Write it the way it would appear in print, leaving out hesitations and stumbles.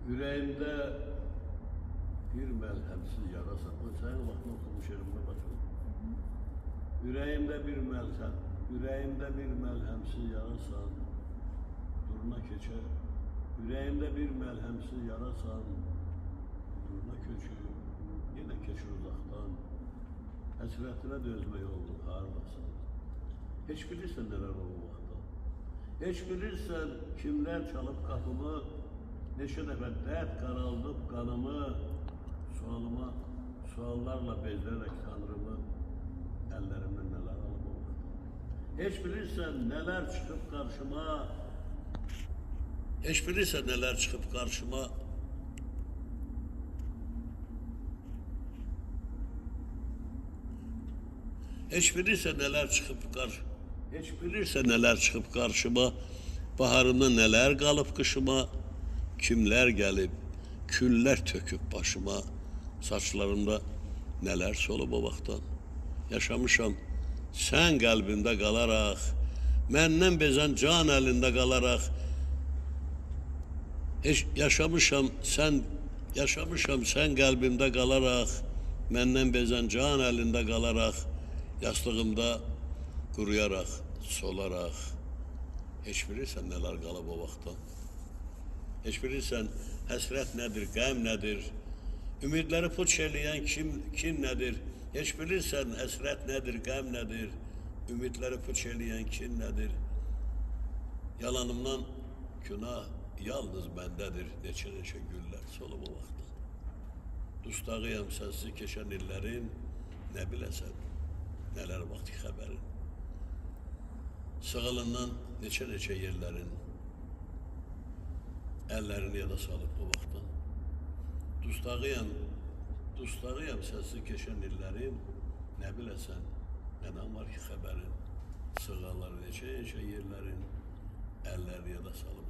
Yüreğimde bir melhemsiz yarasa. Sen vakti okumuş elimde bakın. Yüreğimde bir melhemsiz yarasan, durna keçe. Yüreğimde bir melhemsiz yarasan, durna köçü, yine keçir uzaktan. Hasretine dözme yoldu, harlasın. Hiç bilirsen neler olur vaktan. Hiç bilirsen kimler çalıp kapımı, neşe defa dert karaldıp kanımı, suallarla bezlerek Tanrımı, ellerimden neler alıp o vaktan. Hiç bilirsen neler çıkıp karşıma, hiç bilirsen neler çıkıp karşıma, hiç bilirse neler çıkıp karşıma, baharımda neler kalıp kışıma, kimler gelip küller töküp başıma, saçlarımda neler solup o vaktan. Yaşamışam sen kalbinde kalarak, menden bezen can elinde kalarak, yaşamışam sen kalbimde kalarak, menden bezen can elinde kalarak, yastığımda kuruyarak, solarak. Hiç bilirsen neler kalıp o vaktan. Hiç bilirsen hasret nedir, gəm nedir, ümidleri puç eleyen kim nedir? Hiç bilirsen hasret nedir, gəm nedir, ümidleri puç eleyen kim nedir? Yalanımdan günah yalnız bendedir, neçə güller solup o vaktan. Dustağıyam sensiz keçen illerin, ne bilesen, neler vakti haberin. Sığılından neçə yerlerin, ellerini ya da salıp o vaktan. Dustağıyam sensiz keçen illerin, ne bilesen, neden var ki haberin. Sığalar neçə yerlerin, ellerini ya da salıp